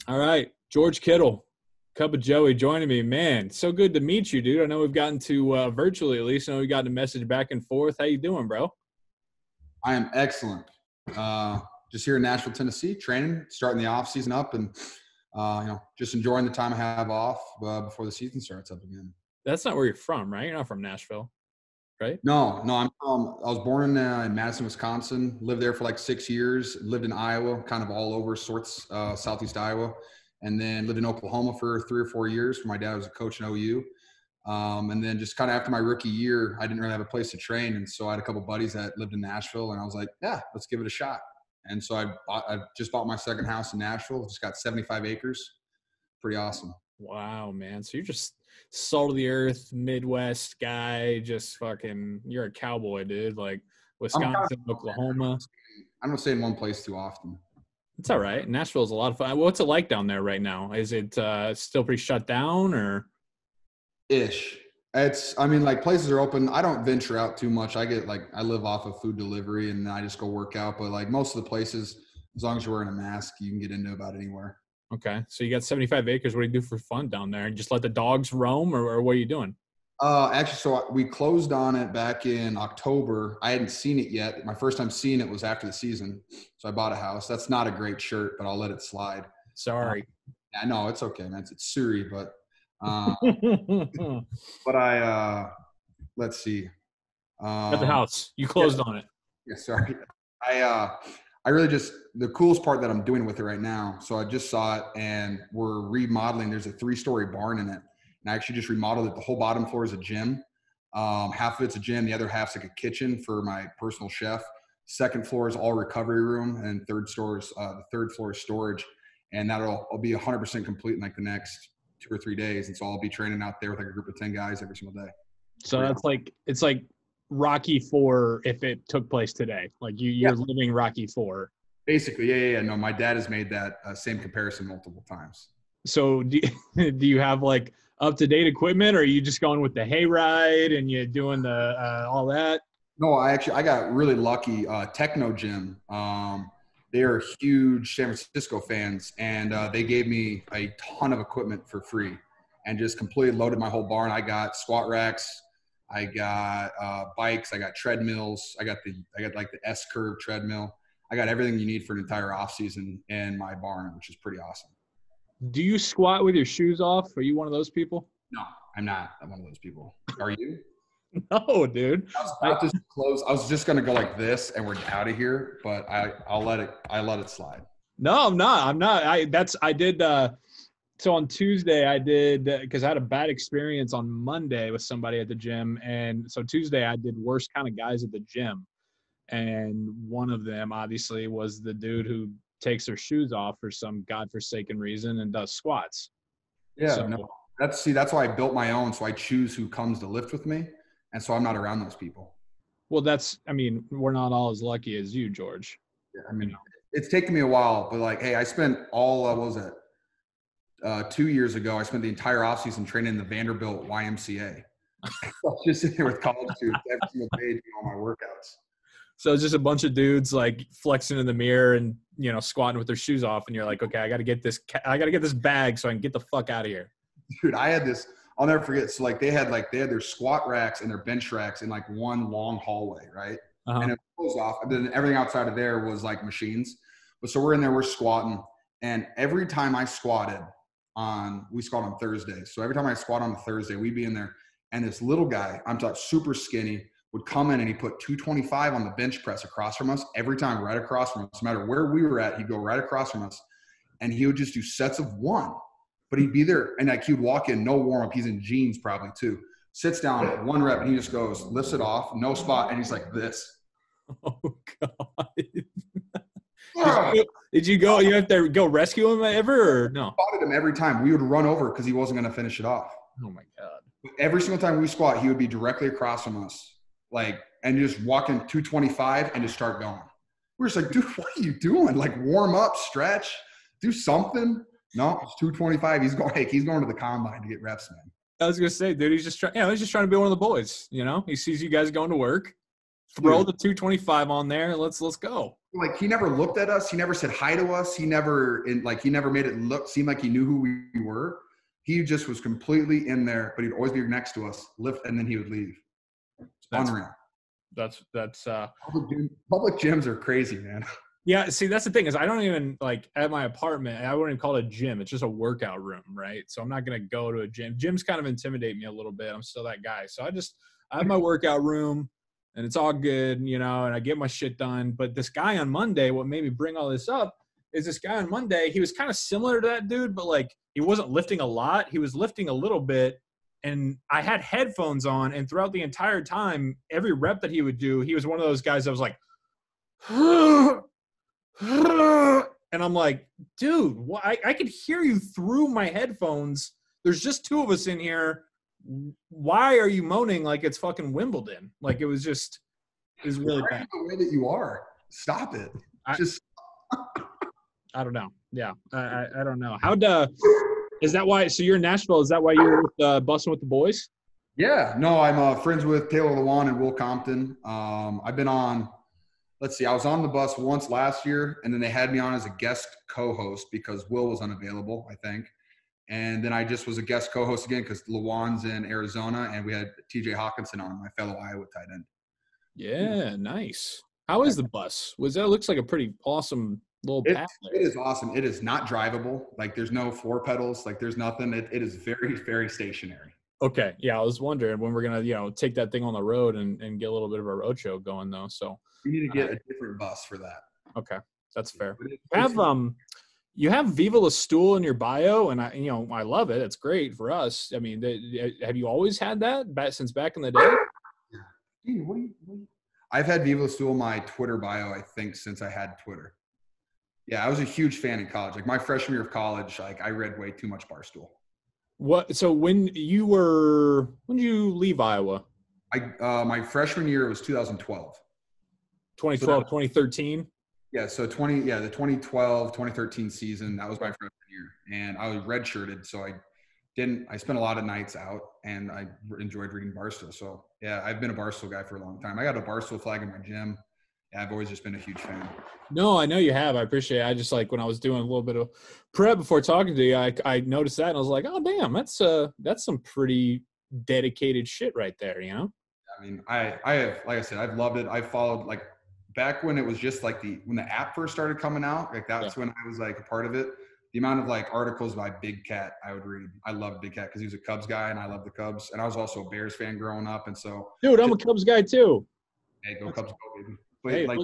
All right, George Kittle, Cup of Joey joining me. Man, so good to meet you, dude. I know we've gotten to virtually at least. I know we've gotten a message back and forth. How you doing, bro? I am excellent. Just here in Nashville, Tennessee, training, starting the off season up, and just enjoying the time I have off before the season starts up again. That's not where you're from, right? You're not from Nashville, right? No, I was born in Madison, Wisconsin. Lived there for like 6 years. Lived in Iowa, kind of all over sorts, southeast Iowa, and then lived in Oklahoma for 3 or 4 years. My dad was a coach in OU. And then just kind of after my rookie year, I didn't really have a place to train. And so I had a couple buddies that lived in Nashville, and I was like, yeah, let's give it a shot. And so I just bought my second house in Nashville. Just got 75 acres. Pretty awesome. Wow, man. So you're just salt of the earth, Midwest guy, just fucking, you're a cowboy, dude. Like Wisconsin, Oklahoma. I don't stay in one place too often. It's all right. Nashville's a lot of fun. What's it like down there right now? Is it still pretty shut down or? Ish. Like places are open. I don't venture out too much. I live off of food delivery and I just go work out. But like most of the places, as long as you're wearing a mask, you can get into about anywhere. Okay. So you got 75 acres. What do you do for fun down there? Just let the dogs roam or what are you doing? So we closed on it back in October. I hadn't seen it yet. My first time seeing it was after the season. So I bought a house. That's not a great shirt, but I'll let it slide. Sorry. I know it's okay, man. It's Surrey, but let's see. At the house. You closed on it. Yeah, sorry. I really just, the coolest part that I'm doing with it right now. So I just saw it and we're remodeling. There's a 3-story barn in it. And I actually just remodeled it. The whole bottom floor is a gym. Half of it's a gym. The other half's like a kitchen for my personal chef. Second floor is all recovery room, and the third floor is storage. And that'll be 100% complete in like the next 2 or 3 days. And so I'll be training out there with like a group of 10 guys every single day. So that's like, it's like Rocky 4 if it took place today. Like you're living Rocky 4. Basically, yeah. No, my dad has made that same comparison multiple times. So do you have like up-to-date equipment, or are you just going with the hayride and you're doing the all that? No, I got really lucky. Techno Gym, they are huge San Francisco fans, and they gave me a ton of equipment for free and just completely loaded my whole barn. I got squat racks, I got bikes, I got treadmills, I got like the S-curve treadmill. I got everything you need for an entire off season in my barn, which is pretty awesome. Do you squat with your shoes off? Are you one of those people? No, I'm not. I'm one of those people. Are you? No, dude. I was just gonna go like this, and we're out of here. But I let it slide. No, I'm not. I did. So on Tuesday I did, because I had a bad experience on Monday with somebody at the gym, and so Tuesday I did worst kind of guys at the gym, and one of them obviously was the dude who takes their shoes off for some godforsaken reason and does squats. Yeah, so, no, that's why I built my own. So I choose who comes to lift with me. And so I'm not around those people. Well, we're not all as lucky as you, George. Yeah, it's taken me a while, but like, hey, I spent what was it? 2 years ago, I spent the entire offseason training in the Vanderbilt YMCA. I was just sitting there with college students every single day doing all my workouts. So it's just a bunch of dudes like flexing in the mirror and, squatting with their shoes off. And you're like, okay, I got to get this bag so I can get the fuck out of here. Dude, I had this, I'll never forget. So like they had their squat racks and their bench racks in like one long hallway, right? Uh-huh. And it closed off. And then everything outside of there was like machines. But so we're in there, we're squatting. And every time I squatted we squat on Thursday. So every time I squat on a Thursday, we'd be in there. And this little guy, I'm talking super skinny, would come in and he put 225 on the bench press across from us every time, right across from us. No matter where we were at, he'd go right across from us. And he would just do sets of 1. But he'd be there, and like he'd walk in, no warm-up. He's in jeans probably too. Sits down, 1 rep, and he just goes, lifts it off, no spot, and he's like this. Oh, God. Did you go? You have to go rescue him ever, or no? I spotted him every time. We would run over because he wasn't going to finish it off. Oh, my God. But every single time we squat, he would be directly across from us, and just walk in 225 and just start going. We're just like, dude, what are you doing? Like, warm up, stretch, do something. No, it's 225. He's going to the combine to get reps, man. I was gonna say, dude, he's just trying to be one of the boys. He sees you guys going to work. throw the 225 on there and let's go. Like, he never looked at us. He never said hi to us. He never made it seem like he knew who we were. He just was completely in there, but he'd always be next to us, lift, and then he would leave. Unreal. That's public gyms are crazy, man. Yeah, see, that's the thing is I don't even, like, at my apartment, I wouldn't even call it a gym. It's just a workout room, right? So I'm not going to go to a gym. Gyms kind of intimidate me a little bit. I'm still that guy. So I have my workout room, and it's all good, and I get my shit done. But this guy on Monday, what made me bring all this up is this guy on Monday, he was kind of similar to that dude, but, like, he wasn't lifting a lot. He was lifting a little bit, and I had headphones on, and throughout the entire time, every rep that he would do, he was one of those guys that was like, and I'm like, dude, I could hear you through my headphones. There's just two of us in here. Why are you moaning like it's fucking Wimbledon? Like, it was really bad. The way that you are. Stop it. I don't know. Yeah, I don't know. Is that why? So you're in Nashville. Is that why you're busting with the boys? Yeah. No, I'm friends with Taylor Lewan and Will Compton. I've been on. Let's see, I was on the bus once last year, and then they had me on as a guest co-host because Will was unavailable, I think. And then I just was a guest co-host again because Lewan's in Arizona, and we had TJ Hawkinson on, my fellow Iowa tight end. Yeah, nice. How is the bus? It looks like a pretty awesome little path there. It is awesome. It is not drivable. Like, there's no floor pedals. Like, there's nothing. It is very, very stationary. Okay. Yeah, I was wondering when we're going to, take that thing on the road and get a little bit of a road show going, though. So you need to get a different bus for that. Okay. That's fair. You have Viva La Stool in your bio, and I love it. It's great for us. I mean, have you always had that since back in the day? Dude, I've had Viva La Stool in my Twitter bio, I think, since I had Twitter. Yeah, I was a huge fan in college. Like, my freshman year of college, like, I read way too much Barstool. So when did you leave Iowa? My freshman year was 2012. 2012, 2013? Yeah, so the 2012, 2013 season, that was my freshman year. And I was redshirted, so I spent a lot of nights out, and I enjoyed reading Barstool. So, yeah, I've been a Barstool guy for a long time. I got a Barstool flag in my gym. Yeah, I've always just been a huge fan. No, I know you have. I appreciate it. I just, like, when I was doing a little bit of prep before talking to you, I noticed that, and I was like, oh, damn, that's some pretty dedicated shit right there, I mean, I have, like I said, I've loved it. I followed, like, back when it was just like when the app first started coming out, like, that's when I was, like, a part of it. The amount of, like, articles by Big Cat I would read. I loved Big Cat because he was a Cubs guy, and I love the Cubs. And I was also a Bears fan growing up, and so. Dude, I'm a Cubs guy too. Hey, go Cubs, go, baby. But, hey, like,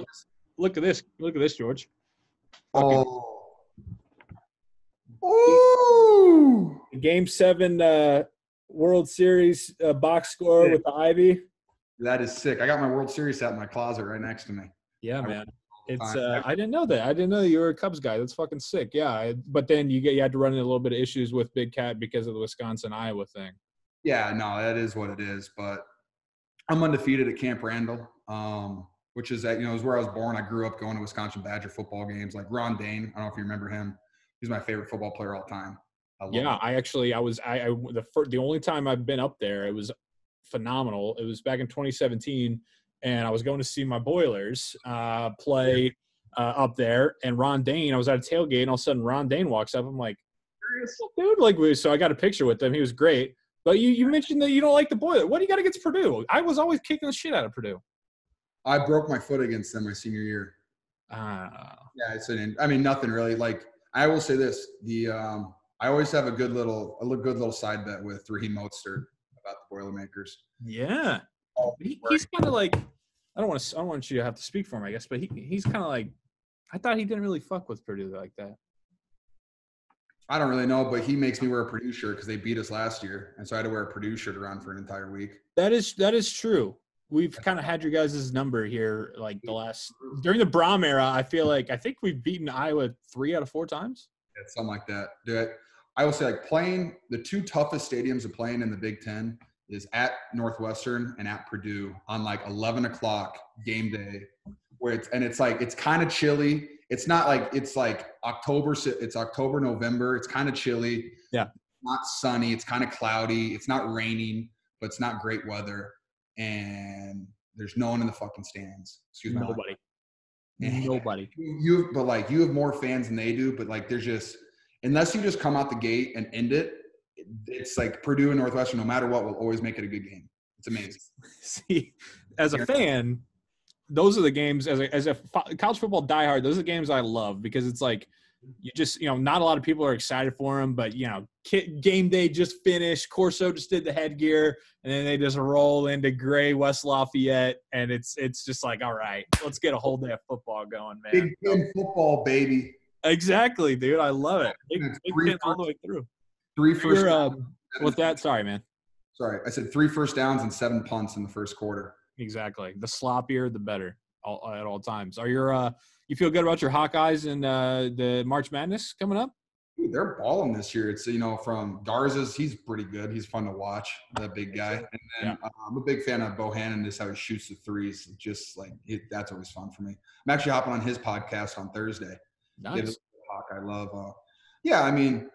look at this. Look at this, George. Oh. Ooh. Game 7 World Series box score with the Ivy. That is sick. I got my World Series hat in my closet right next to me. Yeah, man. It's I didn't know that. I didn't know you were a Cubs guy. That's fucking sick. Yeah, but then you had to run into a little bit of issues with Big Cat because of the Wisconsin-Iowa thing. Yeah, no, that is what it is. But I'm undefeated at Camp Randall, which is is where I was born. I grew up going to Wisconsin Badger football games. Like Ron Dane, I don't know if you remember him. He's my favorite football player all time. Yeah, the only time I've been up there, it was phenomenal. It was back in 2017, and I was going to see my Boilers play up there. And Ron Dane, I was at a tailgate, and all of a sudden Ron Dane walks up. I'm like, dude, so I got a picture with him. He was great. But you mentioned that you don't like the Boilers. What do you got against Purdue? I was always kicking the shit out of Purdue. I broke my foot against them my senior year. Yeah, nothing really. Like, I will say this: I always have a good little side bet with Raheem Mostert about the Boilermakers. Yeah, he's kind of like, I don't want you to have to speak for him, I guess, but he's kind of like, I thought he didn't really fuck with Purdue like that. I don't really know, but he makes me wear a Purdue shirt because they beat us last year, and so I had to wear a Purdue shirt around for an entire week. That is true. We've kind of had your guys' number here, like during the Brom era. I think we've beaten Iowa 3 out of 4 times. Yeah, something like that. Dude, I will say, like, playing the 2 toughest stadiums to play in the Big Ten is at Northwestern and at Purdue on like 11 o'clock game day, where it's kind of chilly. It's not like it's like October. It's October, November. It's kind of chilly. Yeah. Not sunny. It's kind of cloudy. It's not raining, but it's not great weather. And There's no one in the fucking stands. Excuse me. Nobody. Nobody. But like you have more fans than they do, but like there's just unless you just come out the gate and end it, it's like Purdue and Northwestern, no matter what, will always make it a good game. It's amazing. See, as a fan, those are the games as a college football diehard. Those are the games I love because it's like you just not a lot of people are excited for them, but game day just finished. Corso just did the headgear, and then they just roll into gray West Lafayette, and it's just like, all right, let's get a whole day of football going, man. Big Ten football, baby. Exactly, dude. I love it. Big Ten all the way through. 3 first downs. With that, sorry, man. Sorry, I said 3 first downs and 7 punts in the first quarter. Exactly. The sloppier, the better at all times. Are you feel good about your Hawkeyes and the March Madness coming up? Dude, they're balling this year. It's from Garza's. He's pretty good. He's fun to watch. That big guy. And then I'm a big fan of Bohannon. Just how he shoots the threes. Just like that's always fun for me. I'm actually hopping on his podcast on Thursday. Nice. Hawkeye love. I mean,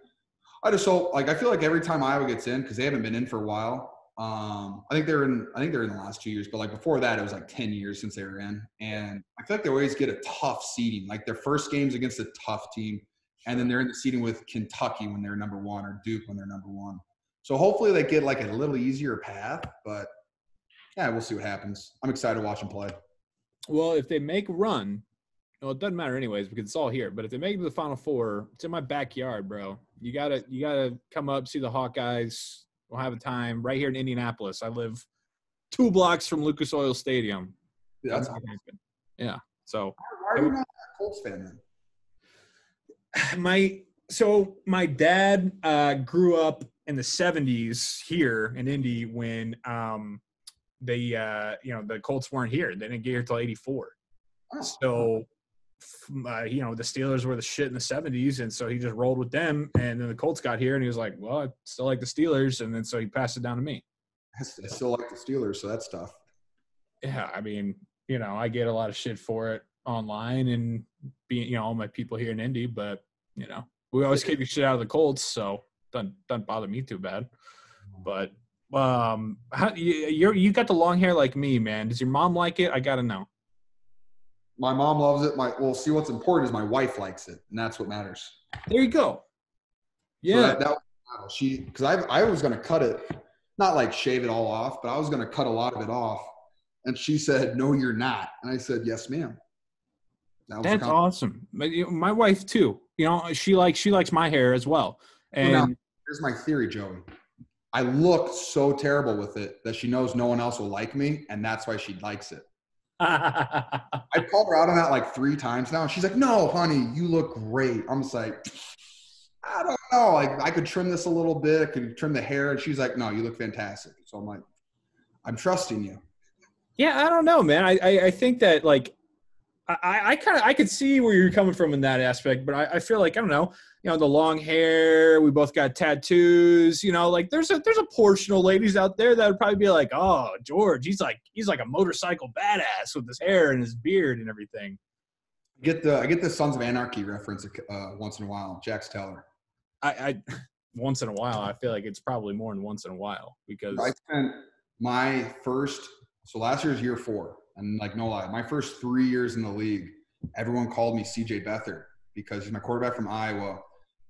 I just hope I feel like every time Iowa gets in because they haven't been in for a while. I think they're in the last 2 years, but like before that, it was like 10 years since they were in. And I feel like they always get a tough seeding. Like their first game's against a tough team, and then they're in the seeding with Kentucky when they're number 1 or Duke when they're number 1. So hopefully they get like a little easier path, but yeah, we'll see what happens. I'm excited to watch them play. Well, if they make a run, well, it doesn't matter anyways because it's all here. But if they make it to the Final Four, it's in my backyard, bro. You gotta come up, see the Hawkeyes. We'll have a time right here in Indianapolis. I live 2 blocks from Lucas Oil Stadium. Yeah, that's awesome. Yeah. So why are you not a Colts fan then? My dad grew up in the 70s here in Indy when the Colts weren't here. They didn't get here till 84. Oh. So the Steelers were the shit in the 70s, and so he just rolled with them, and then the Colts got here, and he was like, well, I still like the Steelers, and then so he passed it down to me. I still like the Steelers, so that's tough. Yeah, I mean, I get a lot of shit for it online and being, all my people here in Indy, but, we always keep your shit out of the Colts, so doesn't bother me too bad. But you got the long hair like me, man. Does your mom like it? I got to know. My mom loves it. See, what's important is my wife likes it, and that's what matters. There you go. Yeah. So because I was going to cut it, not like shave it all off, but I was going to cut a lot of it off. And she said, no, you're not. And I said, yes, ma'am. That's awesome. My wife too, she likes my hair as well. And now, here's my theory, Joey. I look so terrible with it that she knows no one else will like me, and that's why she likes it. I called her out on that like 3 times now. She's like, no, honey, you look great. I'm just like, I don't know. Like, I could trim this a little bit. I could trim the hair. And she's like, no, you look fantastic. So I'm like, I'm trusting you. Yeah, I don't know, man. I think that, like, I could see where you're coming from in that aspect, but I feel like, I don't know, the long hair, we both got tattoos, like there's a portion of ladies out there that would probably be like, oh, George, he's like a motorcycle badass with his hair and his beard and everything. I get the Sons of Anarchy reference once in a while. Jax Teller. I once in a while, I feel like it's probably more than once in a while because I spent last year's year 4. And like, no lie, my first 3 years in the league, everyone called me CJ Beathard because he's my quarterback from Iowa.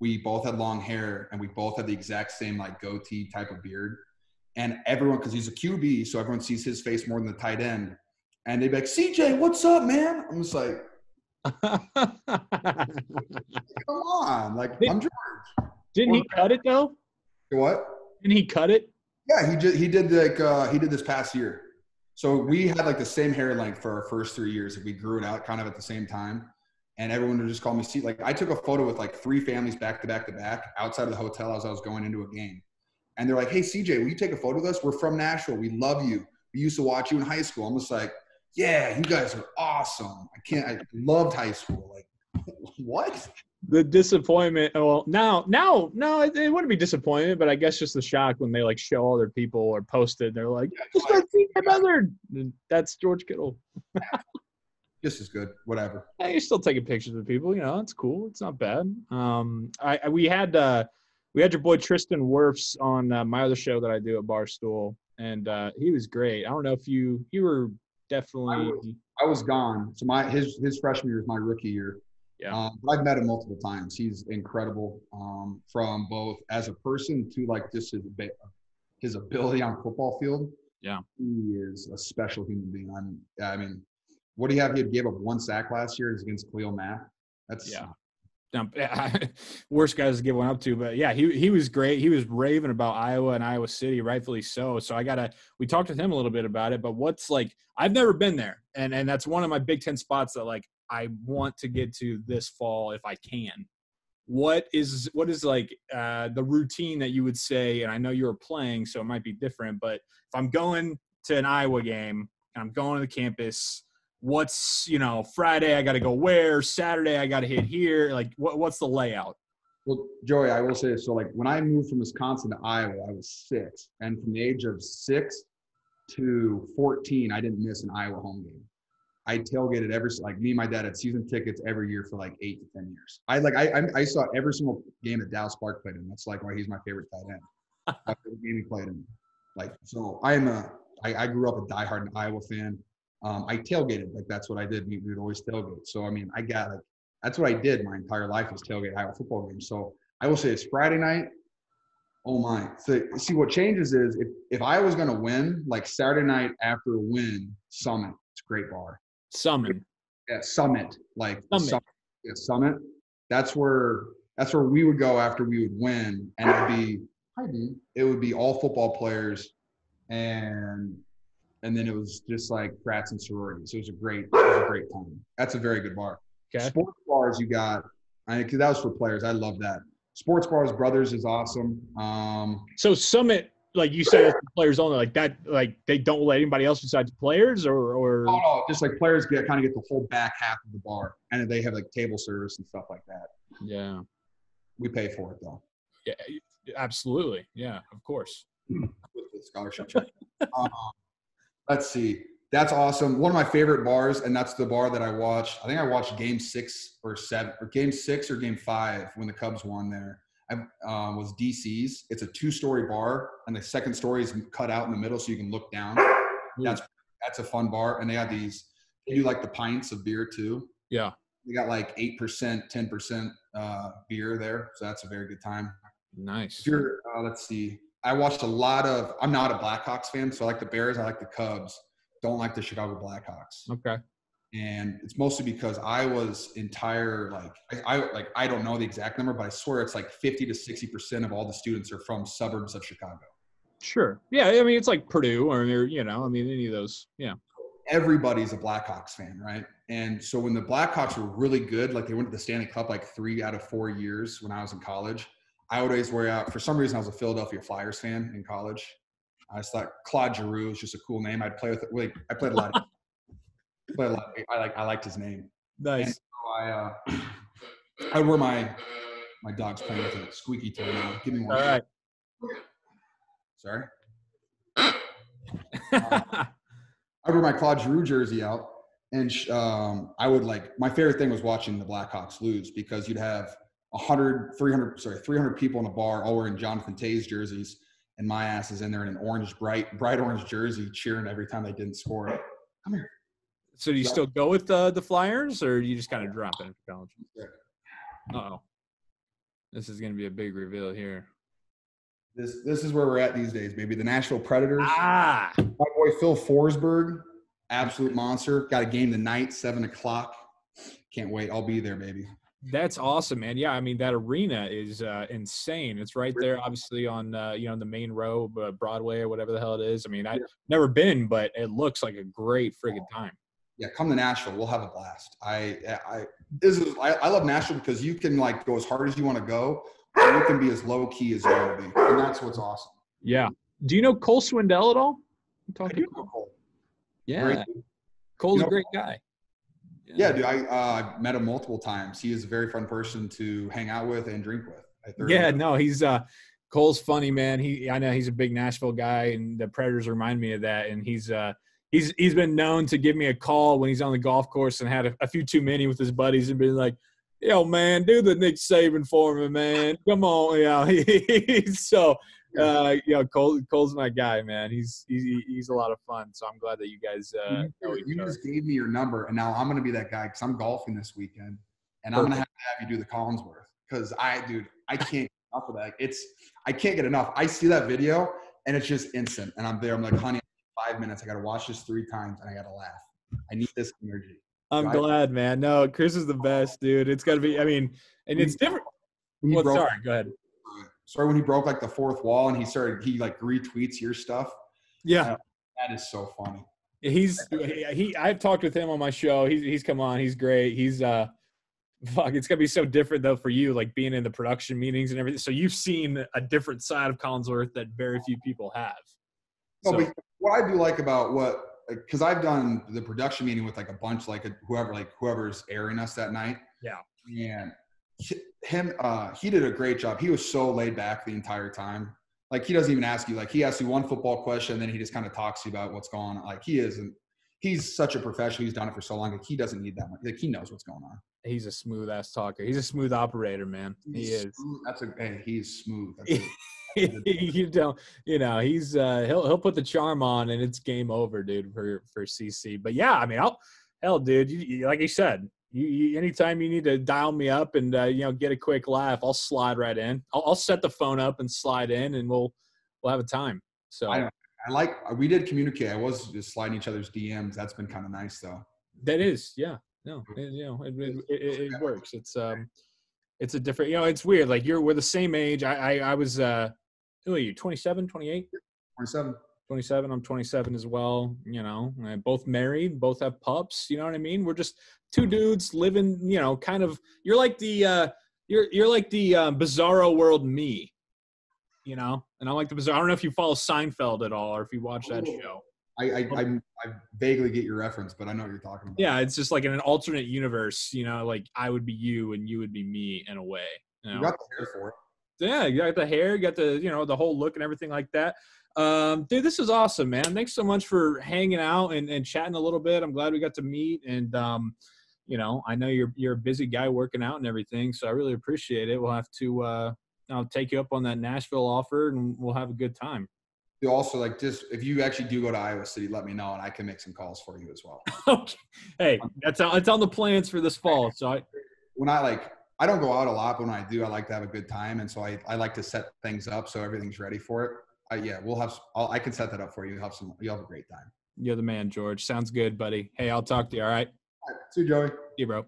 We both had long hair and we both had the exact same like goatee type of beard. And everyone, because he's a QB, so everyone sees his face more than the tight end. And they'd be like, CJ, what's up, man? I'm just like, come on. Like, I'm George. Didn't he cut it though? What? Didn't he cut it? Yeah, he did this past year. So we had like the same hair length for our first 3 years. We grew it out kind of at the same time. And everyone would just call me C. Like I took a photo with like 3 families back to back outside of the hotel as I was going into a game. And they're like, hey, CJ, will you take a photo with us? We're from Nashville. We love you. We used to watch you in high school. I'm just like, yeah, you guys are awesome. I loved high school. Like, what? The disappointment. Well, no, it wouldn't be disappointment, but I guess just the shock when they like show other people or post it. And they're like, that's George Kittle. Just as good, whatever. Yeah, you're still taking pictures of people. It's cool. It's not bad. We had your boy Tristan Wirfs on my other show that I do at Barstool, and he was great. I don't know if you were definitely. I was gone. So his freshman year is my rookie year. Yeah. But I've met him multiple times. He's incredible, from both as a person to like just his ability on football field. Yeah. He is a special human being. I mean, what do you have? He gave up 1 sack last year against Khalil Mack. That's Worst guys to give one up to, but yeah, he was great. He was raving about Iowa and Iowa City, rightfully so. So we talked with him a little bit about it, but I've never been there. And that's one of my Big Ten spots that like I want to get to this fall if I can. What is like the routine that you would say, and I know you were playing, so it might be different, but if I'm going to an Iowa game and I'm going to the campus, what's, Friday I got to go where, Saturday I got to hit here, like what's the layout? Well, Joey, I will say this. So like when I moved from Wisconsin to Iowa, I was 6, and from the age of 6 to 14, I didn't miss an Iowa home game. I tailgated me and my dad had season tickets every year for like 8 to 10 years. I saw every single game that Dallas Clark played in. That's like why he's my favorite tight end. Every game he played in. Like, so I grew up a diehard Iowa fan. I tailgated, like that's what I did. We would always tailgate. So I mean, that's what I did my entire life was tailgate Iowa football games. So I will say it's Friday night. Oh my! So see what changes is if I was going to win, like Saturday night after a win, Summit. It's a great bar. Summit. Yeah, Summit. Like Summit. Yeah, Summit. That's where we would go after we would win, and it would be all football players, and then it was just like frats and sororities. It was a great time. That's a very good bar. Okay. Sports bars you got, because that was for players. I love that. Sports bars Brothers is awesome. So Summit, like you said, it's players only, like that, like they don't let anybody else besides players, or no, just like players get the whole back half of the bar, and they have like table service and stuff like that. Yeah, we pay for it though. Yeah, absolutely. Yeah, of course. With the scholarship check. Let's see. That's awesome. One of my favorite bars, and that's the bar that I watched. I think I watched Game 6 or 7, or Game 6 or Game 5 when the Cubs won there. Was DC's. It's a 2-story bar, and the second story is cut out in the middle so you can look down. That's a fun bar, and they have these. They do like the pints of beer too. Yeah. They got like 8%, 10% beer there, so that's a very good time. Nice. If you're, let's see. I watched a lot of. I'm not a Blackhawks fan, so I like the Bears. I like the Cubs. Don't like the Chicago Blackhawks. Okay. And it's mostly because I was I don't know the exact number, but I swear it's like 50 to 60% of all the students are from suburbs of Chicago. Sure. Yeah. I mean, it's like Purdue or, any of those. Yeah. Everybody's a Blackhawks fan, right? And so when the Blackhawks were really good, like they went to the Stanley Cup like 3 out of 4 years when I was in college, I would always wear out. For some reason, I was a Philadelphia Flyers fan in college. I just thought Claude Giroux was just a cool name. I'd play with it. I played a lot. I liked his name. Nice. So I would wear my dog's playing with a squeaky toy now. Give me one. All right. Sorry. I would wear my Claude Giroux jersey out, and I would my favorite thing was watching the Blackhawks lose, because you'd have 300 people in a bar all wearing Jonathan Tays jerseys, and my ass is in there in an bright orange jersey cheering every time they didn't score. Come here. So do you still go with the Flyers, or do you just kind of drop it in college? Uh-oh. This is going to be a big reveal here. This is where we're at these days, baby. The Nashville Predators. Ah. My boy Phil Forsberg, absolute monster. Got a game tonight, 7 o'clock. Can't wait. I'll be there, baby. That's awesome, man. Yeah, I mean, that arena is insane. It's right there, obviously, on, the main row, Broadway or whatever the hell it is. I mean, I've never been, but it looks like a great friggin' time. Yeah, come to Nashville. We'll have a blast. I love Nashville because you can, go as hard as you want to go, or you can be as low-key as you want to be. And that's what's awesome. Yeah. Do you know Cole Swindell at all? I do know Cole. Yeah. Cole's a great guy. Yeah, dude, I've met him multiple times. He is a very fun person to hang out with and drink with. Yeah, no, he's Cole's funny, man. I know he's a big Nashville guy, and the Predators remind me of that. And he's been known to give me a call when he's on the golf course and had a few too many with his buddies and been like, Yo, man, do the Nick Saban for me, man. Come on, so. Cole's my guy, man. He's a lot of fun. So I'm glad that you guys know each You other. just gave me your number, and now I'm gonna be that guy because I'm golfing this weekend, and I'm gonna have to have you do the Collinsworth because I can't get enough of that. I can't get enough. I see that video and it's just instant, and I'm there. I'm like, honey, 5 minutes. I got to watch this 3 times, and I got to laugh. I need this energy. I'm glad, man. No, Cris is the best, dude. It's got to be. I mean, and it's different. Well, sorry. Go ahead. Sorry, when he broke like the fourth wall and he like retweets your stuff. Yeah, that is so funny. I've talked with him on my show. He's come on. He's great. He's it's gonna be so different though for you, like being in the production meetings and everything. So you've seen a different side of Collinsworth that very few people have. No, but what I do like about because I've done the production meeting with like a bunch, whoever's airing us that night. Yeah. And he did a great job. He was so laid back the entire time. Like he doesn't even ask you, like he asks you one football question, and then he just kind of talks to you about what's going on. Like he's such a professional. He's done it for so long. Like he doesn't need that much. Like he knows what's going on. He's a smooth ass talker. He's a smooth operator, man. He's smooth. He'll put the charm on and it's game over, dude, for CC. But yeah, I mean, dude, you like you said, you anytime you need to dial me up and get a quick laugh, I'll slide right in. I'll set the phone up and slide in, and we'll have a time. So we did communicate. I was just sliding each other's DMs. That's been kind of nice though. That is, yeah. No, it works. It's a different, it's weird. Like we're the same age. I was, who are you? 27, 28? 27. 27. I'm 27 as well. Both married, both have pups. You know what I mean? We're just two dudes living, kind of, you're like the bizarro world me, and I like the bizarre. I don't know if you follow Seinfeld at all or if you watch that show. I vaguely get your reference, but I know what you're talking about. Yeah, it's just like in an alternate universe, like I would be you and you would be me in a way. You got the hair for it. Yeah, you got the hair, you got the, the whole look and everything like that. Dude, this is awesome, man. Thanks so much for hanging out and chatting a little bit. I'm glad we got to meet. And, I know you're a busy guy working out and everything, so I really appreciate it. We'll have to I'll take you up on that Nashville offer and we'll have a good time. You also just if you actually do go to Iowa City, let me know and I can make some calls for you as well. Okay. Hey, it's on the plans for this fall. So I don't go out a lot, but when I do, I like to have a good time, and so I like to set things up so everything's ready for it. I can set that up for you. You'll have a great time. You're the man, George. Sounds good, buddy. Hey, I'll talk to you. All right. See you, Joey. See you, bro.